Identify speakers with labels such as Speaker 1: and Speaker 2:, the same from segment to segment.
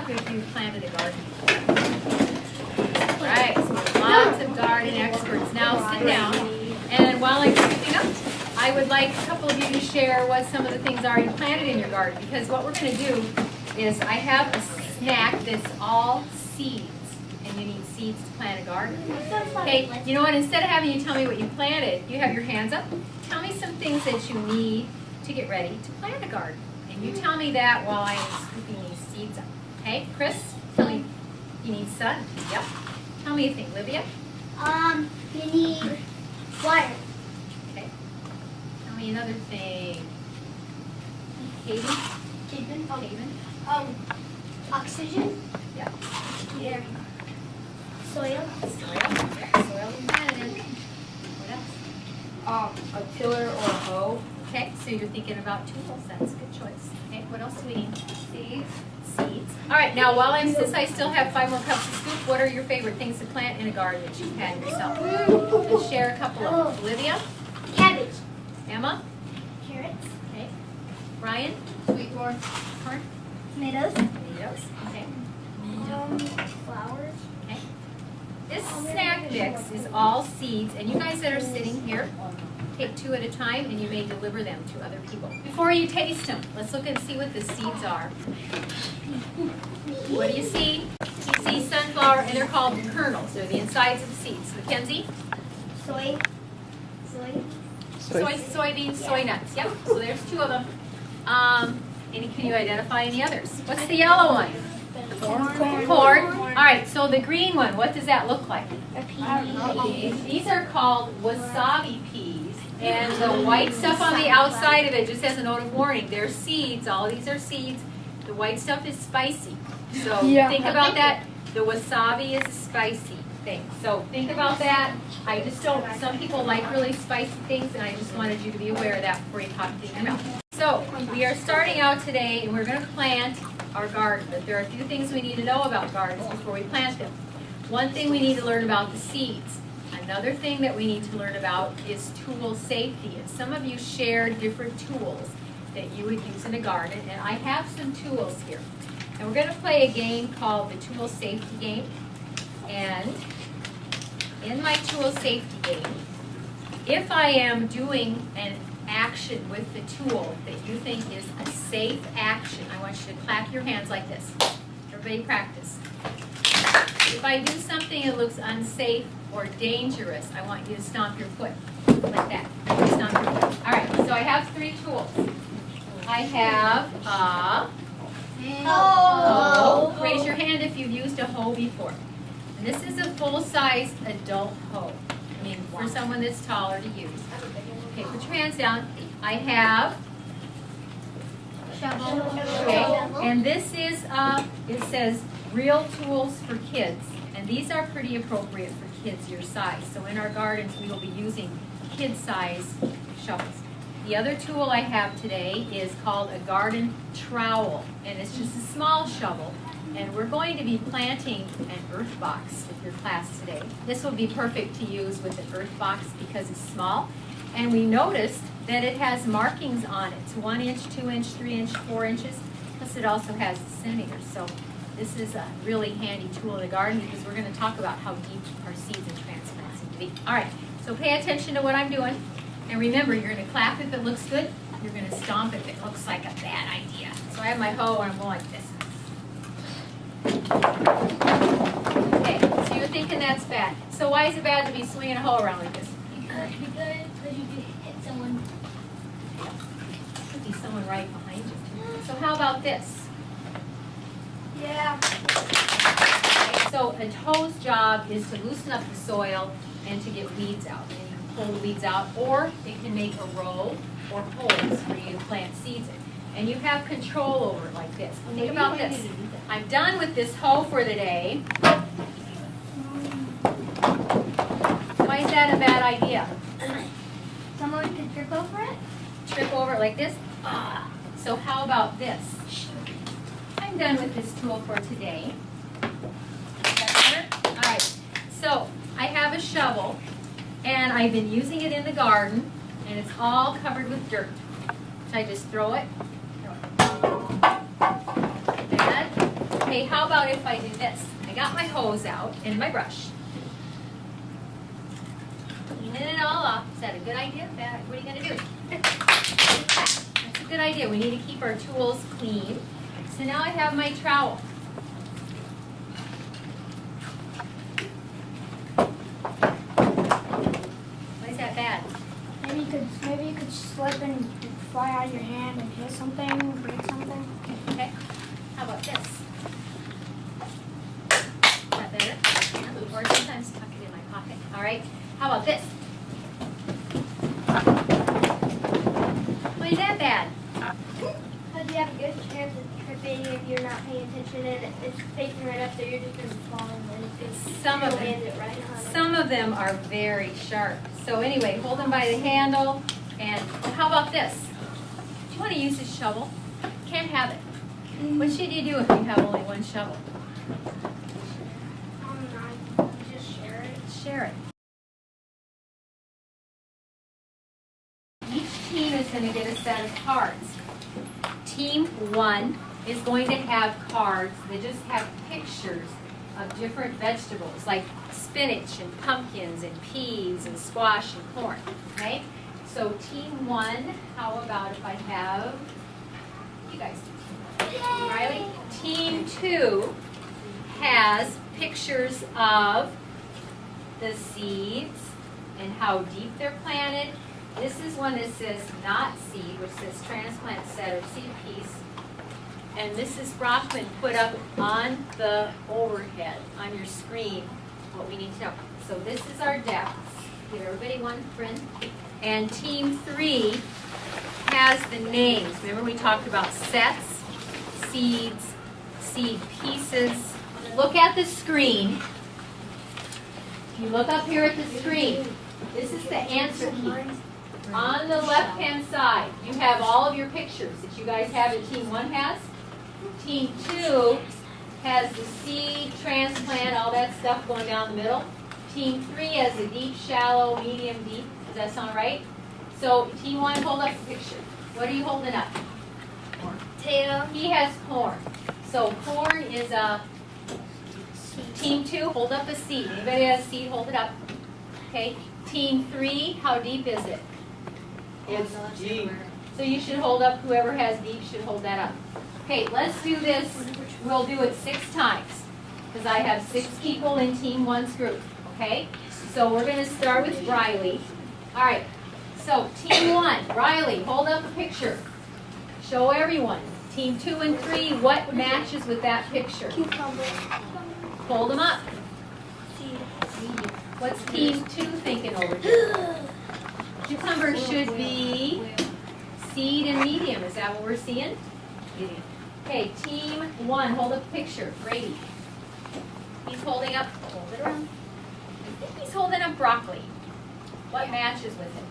Speaker 1: luck if you've planted a garden. Right, so lots of garden experts. Now sit down, and while I'm scooping up, I would like a couple of you to share what some of the things are you planted in your garden, because what we're going to do is I have a snack that's all seeds, and you need seeds to plant a garden. Okay, you know what, instead of having you tell me what you planted, you have your hands up. Tell me some things that you need to get ready to plant a garden. And you tell me that while I'm scooping these seeds up. Okay, Chris, tell me, you need sun. Yep. Tell me a thing. Livia?
Speaker 2: You need water.
Speaker 1: Okay. Tell me another thing. Hayden? Hayden?
Speaker 2: Oxygen.
Speaker 1: Yep.
Speaker 2: Air. Soil.
Speaker 1: Soil. Soil is planted. What else?
Speaker 3: A tiller or a hoe.
Speaker 1: Okay, so you're thinking about tools. That's a good choice. Okay, what else do we need?
Speaker 2: Seeds.
Speaker 1: Seeds. All right, now since I still have 5 more cups of scoop, what are your favorite things to plant in a garden that you've had yourself? Let's share a couple of them. Olivia?
Speaker 2: Cabbage.
Speaker 1: Emma?
Speaker 2: Carrots.
Speaker 1: Okay. Brian?
Speaker 3: Sweet corn.
Speaker 1: Corn?
Speaker 2: Tomatoes.
Speaker 1: Tomatoes. Okay.
Speaker 2: Flowers.
Speaker 1: Okay. This snack mix is all seeds, and you guys that are sitting here, take 2 at a time, and you may deliver them to other people. Before you taste them, let's look and see what the seeds are. What do you see? You see sunflower, and they're called kernels. They're the insides of the seeds. Mackenzie?
Speaker 2: Soy.
Speaker 1: Soybeans, soy nuts. Yep, so there's 2 of them. Can you identify any others? What's the yellow one? Corn. All right, so the green one, what does that look like? These are called wasabi peas, and the white stuff on the outside of it, just as a note of warning, they're seeds. All of these are seeds. The white stuff is spicy. So think about that. The wasabi is a spicy thing. So think about that. I just don't, some people like really spicy things, and I just wanted you to be aware of that before you pop it in your mouth. So we are starting out today, and we're going to plant our garden. But there are a few things we need to know about gardens before we plant them. One thing we need to learn about the seeds. Another thing that we need to learn about is tool safety. And some of you share different tools that you would use in a garden. And I have some tools here. And we're going to play a game called the tool safety game. And in my tool safety game, if I am doing an action with the tool that you think is a safe action, I want you to clap your hands like this. Everybody practice. If I do something that looks unsafe or dangerous, I want you to stomp your foot like that. Stomp your foot. All right, so I have 3 tools. I have a hoe. Raise your hand if you've used a hoe before. And this is a full-size adult hoe. I mean, for someone that's taller to use. Okay, put your hands down. I have
Speaker 2: Shovel.
Speaker 1: okay, and this is it says real tools for kids, and these are pretty appropriate for kids your size. So in our gardens, we will be using kid-size shovels. The other tool I have today is called a garden trowel, and it's just a small shovel. And we're going to be planting an EarthBox with your class today. This will be perfect to use with an EarthBox because it's small. And we noticed that it has markings on it. It's 1 inch, 2 inch, 3 inch, 4 inches. Plus it also has centimeters. So this is a really handy tool in the garden because we're going to talk about how deep our seeds and transplants need to be. All right, so pay attention to what I'm doing. And remember, you're going to clap if it looks good. You're going to stomp if it looks like a bad idea. So I have my hoe and I'm going like this. Okay, so you're thinking that's bad. So why is it bad to be swinging a hoe around like this?
Speaker 2: Because you could hit someone.
Speaker 1: Could be someone right behind you. So how about this?
Speaker 2: Yeah.
Speaker 1: Okay, so a hoe's job is to loosen up the soil and to get weeds out. And you can pull the weeds out, or it can make a row or holes for you to plant seeds in. And you have control over it like this. Think about this. I'm done with this hoe for the day. Why is that a bad idea?
Speaker 2: Someone could trip over it?
Speaker 1: Trip over it like this? So how about this? I'm done with this tool for today. Is that better? All right. So I have a shovel, and I've been using it in the garden, and it's all covered with dirt. So I just throw it. Like that. Okay, how about if I do this? I got my hose out and my brush. Cleaning it all up. Is that a good idea? Bad? What are you going to do? That's a good idea. We need to keep our tools clean. So now I have my trowel. Why is that bad?
Speaker 2: Maybe you could slip and fly out of your hand and hit something, break something.
Speaker 1: Okay. How about this? Is that better? Yeah. Or sometimes tuck it in my pocket. All right. How about this? Why is that bad?
Speaker 2: Because you have a good chance of tripping if you're not paying attention and it's facing right up there, you're just going to fall and it's
Speaker 1: Some of them.
Speaker 2: land it right on it.
Speaker 1: Some of them are very sharp. So anyway, hold them by the handle. And how about this? Do you want to use a shovel? Can't have it. What should you do if you have only one shovel?
Speaker 2: Just share it.
Speaker 1: Share it. Each team is going to get a set of cards. Team 1 is going to have cards that just have pictures of different vegetables like spinach and pumpkins and peas and squash and corn. Okay? So team 1, how about if I have, you guys do team 1. Riley? Team 2 has pictures of the seeds and how deep they're planted. This is one that says not seed, which says transplant set or seed piece. And Mrs. Brockman put up on the overhead, on your screen, what we need to know. So this is our depths. Give everybody one, friend. And team 3 has the names. Remember we talked about sets, seeds, seed pieces. Look at the screen. If you look up here at the screen, this is the answer key. On the left-hand side, you have all of your pictures that you guys have that Team 1 has. Team 2 has the seed, transplant, all that stuff going down the middle. Team 3 has the deep, shallow, medium, deep. Does that sound right? So Team 1, hold up the picture. What are you holding up? Corn.
Speaker 2: Potato.
Speaker 1: He has corn. So corn is a Team 2, hold up a seed. Anybody has a seed, hold it up. Okay. Team 3, how deep is it? It's deep. So you should hold up, whoever has deep should hold that up. Okay, let's do this. We'll do it 6 times because I have 6 people in Team 1's group. Okay? So we're going to start with Riley. All right. So Team 1, Riley, hold up a picture. Show everyone. Team 2 and 3, what matches with that picture?
Speaker 2: Cucumber.
Speaker 1: Hold them up. What's Team 2 thinking over here? Cucumber should be seed and medium. Is that what we're seeing? Medium. Okay, Team 1, hold up a picture. Brady. He's holding up, hold it around. I think he's holding up broccoli. What matches with it?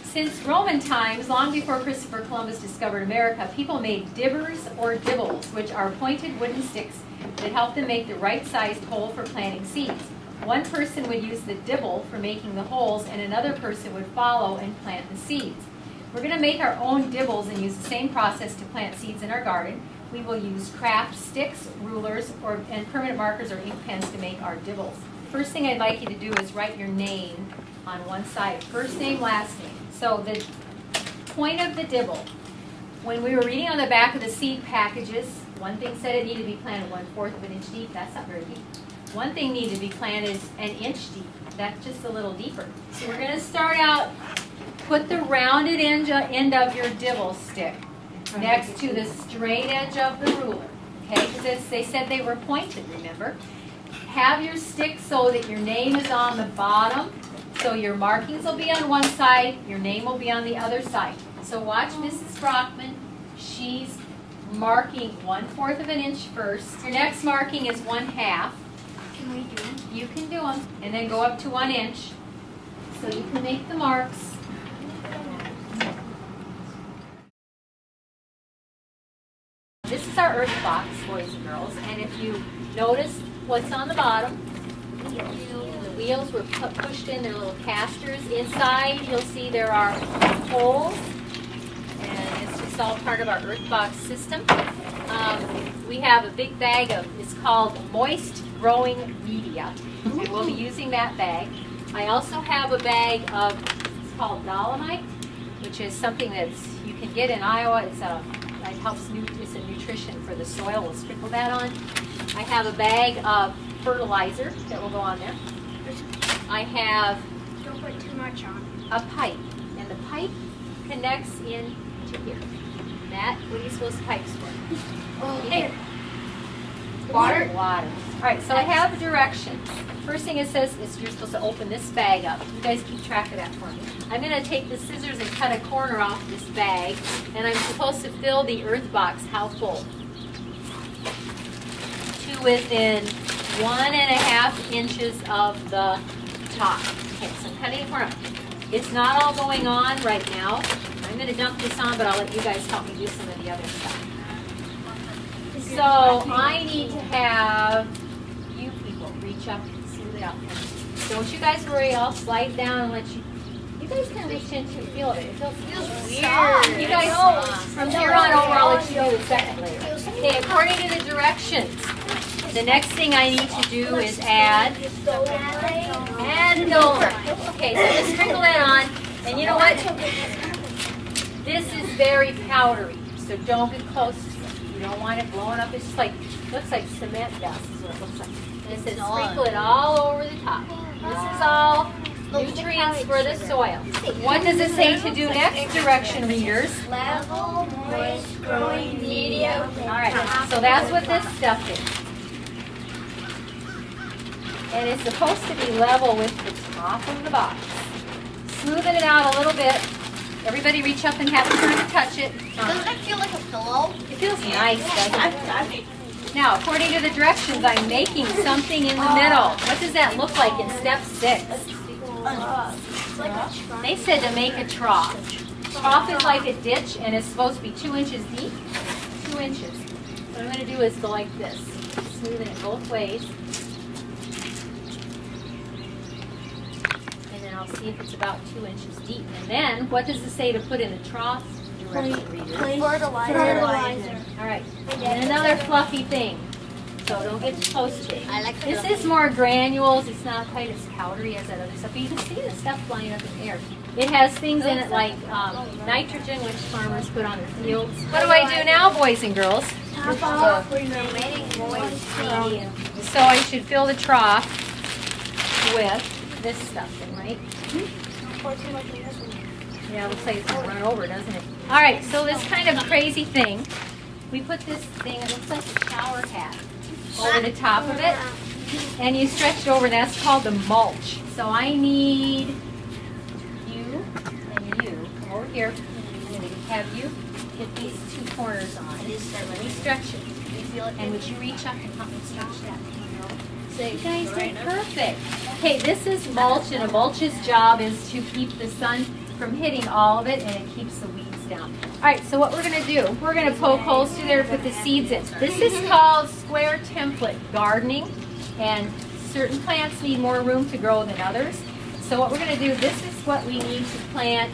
Speaker 1: Since Roman times, long before Christopher Columbus discovered America, people made dibbers or dibbles, which are pointed wooden sticks that help them make the right-sized hole for planting seeds. One person would use the dibble for making the holes, and another person would follow and plant the seeds. We're going to make our own dibbles and use the same process to plant seeds in our garden. We will use craft sticks, rulers, and permanent markers or ink pens to make our dibbles. First thing I'd like you to do is write your name on one side. First name, last name. So the point of the dibble, when we were reading on the back of the seed packages, one thing said it needed to be planted 1/4 of an inch deep. That's not very deep. One thing needed to be planted an inch deep. That's just a little deeper. So we're going to start out, put the rounded end of your dibble stick next to the straight edge of the ruler. Okay, because they said they were pointed, remember? Have your stick so that your name is on the bottom. So your markings will be on one side, your name will be on the other side. So watch Mrs. Brockman. She's marking 1/4 of an inch first. Your next marking is 1/2.
Speaker 2: Can we do them?
Speaker 1: You can do them. And then go up to 1 inch. So you can make the marks. This is our EarthBox, boys and girls. And if you notice what's on the bottom, the wheels were pushed in, their little casters. Inside, you'll see there are holes It's all part of our EarthBox system. We have a big bag of, it's called moist growing media, and we'll be using that bag. I also have a bag of, it's called dolomite, which is something that's you can get in Iowa. It's it helps it's a nutrition for the soil. We'll sprinkle that on. I have a bag of fertilizer that will go on there. I have
Speaker 2: Don't put too much on.
Speaker 1: a pipe, and the pipe connects in to here. Matt, what are you supposed to pipes for?
Speaker 2: Here.
Speaker 1: Water? Water. All right, so I have directions. First thing it says is you're supposed to open this bag up. You guys keep track of that for me. I'm going to take the scissors and cut a corner off this bag, and I'm supposed to fill the EarthBox how full? To within 1.5 inches of the top. Okay, so I'm cutting a corner. It's not all going on right now. I'm going to dump this on, but I'll let you guys help me do some of the other stuff. So I need to have you people reach up and smooth it out. Don't you guys worry, I'll slide down and let you. You guys can reach into and feel it. It feels weird. You guys, from here on over, I'll let you do the second layer. Okay, according to the directions, the next thing I need to do is add and over. Okay, so just sprinkle that on. And you know what? This is very powdery, so don't get close to it. You don't want it blowing up. It's just like, looks like cement dust is what it looks like. And it says sprinkle it all over the top. This is all nutrients for the soil. What does it say to do next, direction readers?
Speaker 2: Level, moist, growing media.
Speaker 1: All right, so that's what this stuff is. And it's supposed to be level with the top of the box. Smoothing it out a little bit. Everybody reach up and have a turn to touch it.
Speaker 3: Doesn't it feel like a pillow?
Speaker 1: It feels nice, doesn't it? Now, according to the directions, I'm making something in the middle. What does that look like in step 6? They said to make a trough. Trough is like a ditch, and it's supposed to be 2 inches deep. 2 inches. What I'm going to do is go like this. Smoothing it both ways. And then I'll see if it's about 2 inches deep. And then, what does it say to put in the trough?
Speaker 2: Fertilizer.
Speaker 1: All right, and another fluffy thing, so don't get too close to it. This is more granules. It's not quite as powdery as that other stuff, but you can see the stuff flying up in the air. It has things in it like nitrogen, which farmers put on their fields. What do I do now, boys and girls?
Speaker 2: Top off, remaining moist medium.
Speaker 1: So I should fill the trough with this stuff, then, right?
Speaker 2: Pour too much in this one.
Speaker 1: Yeah, it looks like it's going to run over, doesn't it? All right, so this kind of crazy thing, we put this thing, it looks like a shower hat, over the top of it, and you stretch it over, and that's called the mulch. So I need you and you. Come over here. I'm going to have you get these 2 corners on. Let me stretch it. And would you reach up and help me stretch that? So you guys did perfect. Okay, this is mulch, and a mulch's job is to keep the sun from hitting all of it, and it keeps the weeds down. All right, so what we're going to do, we're going to poke holes through there to put the seeds in. This is called square template gardening, and certain plants need more room to grow than others. So what we're going to do, this is what we need to plant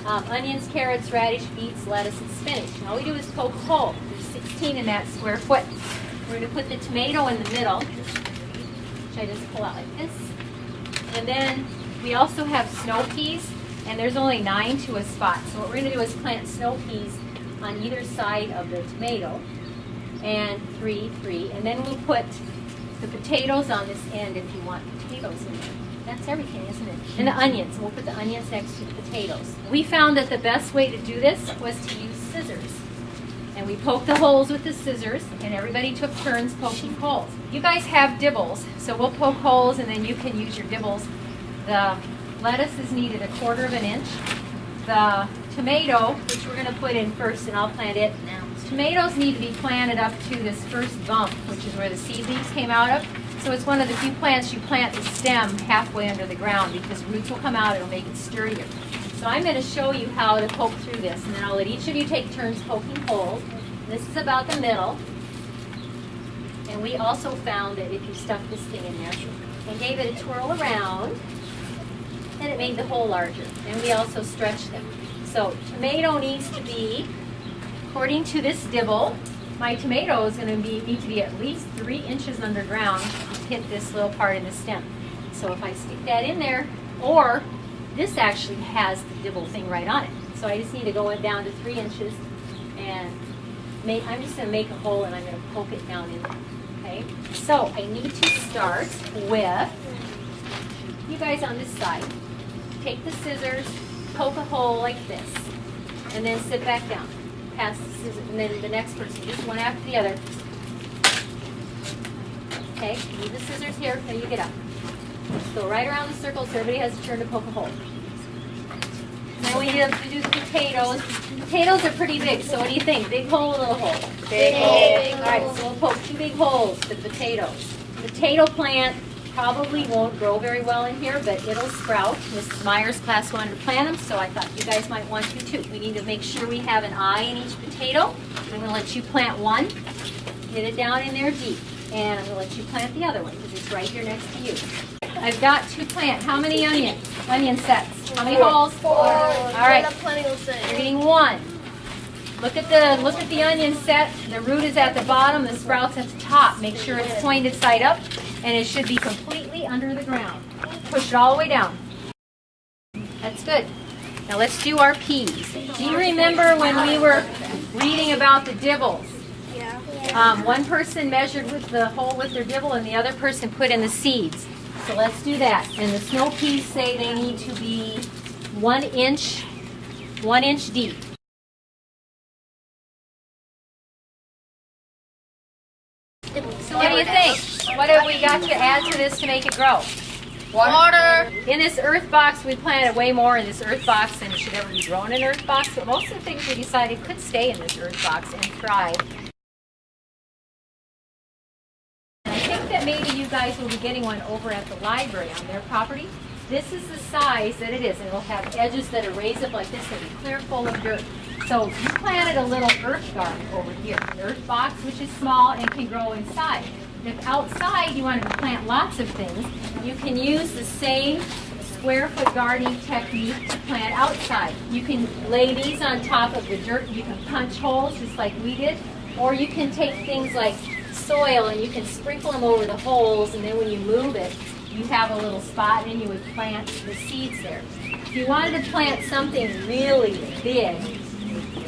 Speaker 1: onions, carrots, radish, beets, lettuce, and spinach. And all we do is poke a hole. There's 16 in that square foot. We're going to put the tomato in the middle, which I just pull out like this. And then we also have snow peas. And there's only 9 to a spot. So what we're going to do is plant snow peas on either side of the tomato. And 3. And then we'll put the potatoes on this end if you want potatoes in there. That's everything, isn't it? And the onions. And we'll put the onions next to the potatoes. We found that the best way to do this was to use scissors. And we poked the holes with the scissors, and everybody took turns poking holes. You guys have dibbles, so we'll poke holes, and then you can use your dibbles. The lettuce is needed 1/4 inch. The tomato, which we're going to put in first, and I'll plant it now. Tomatoes need to be planted up to this first bump, which is where the seedlings came out of. So it's one of the few plants you plant the stem halfway under the ground because roots will come out, it'll make it sturdier. So I'm going to show you how to poke through this, and then I'll let each of you take turns poking holes. This is about the middle. And we also found that if you stuck this thing in there and gave it a twirl around, and it made the hole larger. And we also stretched them. So tomato needs to be according to this dibble, my tomato is going to need to be at least 3 inches underground to hit this little part in the stem. So if I stick that in there, or this actually has the dibble thing right on it. So I just need to go down to 3 inches, and I'm just going to make a hole, and I'm going to poke it down in there. Okay? So I need to start with, you guys on this side, take the scissors, poke a hole like this, and then sit back down. Pass the scissors, and then the next person, just one after the other. Okay, leave the scissors here, then you get up. Just go right around the circle so everybody has a turn to poke a hole. Now we need to do the potatoes. Potatoes are pretty big, so what do you think? Big hole, little hole? Big hole. All right, so we'll poke 2 big holes for the potatoes. Potato plant probably won't grow very well in here, but it'll sprout. Mrs. Meyer's class wanted to plant them, so I thought you guys might want to too. We need to make sure we have an eye in each potato. I'm going to let you plant one, get it down in there deep, and I'm going to let you plant the other one because it's right here next to you. I've got to plant how many onion sets? How many holes? 4. All right, you're getting 1. Look at the onion set. The root is at the bottom, the sprout's at the top. Make sure it's pointed side up, and it should be completely under the ground. Push it all the way down. That's good. Now let's do our peas. Do you remember when we were reading about the dibbles? Yeah. One person measured with the hole with their dibble, and the other person put in the seeds. So let's do that. And the snow peas say they need to be 1 inch deep. So what do you think? What have we got to add to this to make it grow? Water. In this EarthBox, we planted way more in this EarthBox than should ever be grown in EarthBox, but most of the things we decided could stay in this EarthBox and thrive. I think that maybe you guys will be getting one over at the library on their property. This is the size that it is, and it'll have edges that are raised up like this. It'll be clear full of dirt. So you planted a little earth garden over here, an earth box, which is small and can grow inside. If outside you wanted to plant lots of things, you can use the same square foot gardening technique to plant outside. You can lay these on top of the dirt. You can punch holes just like we did, or you can take things like soil and you can sprinkle them over the holes, and then when you move it, you have a little spot and you would plant the seeds there. If you wanted to plant something really big,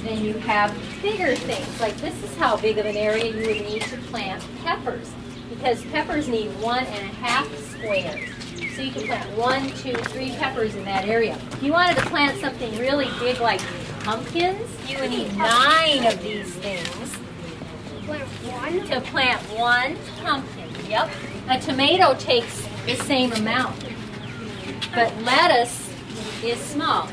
Speaker 1: then you have bigger things. Like this is how big of an area you would need to plant peppers, because peppers need 1.5 squares. So you can plant 1, 2, 3 peppers in that area. If you wanted to plant something really big like pumpkins, you would need 9 of these things to plant 1 pumpkin. Yep. A tomato takes the same amount, but lettuce is small.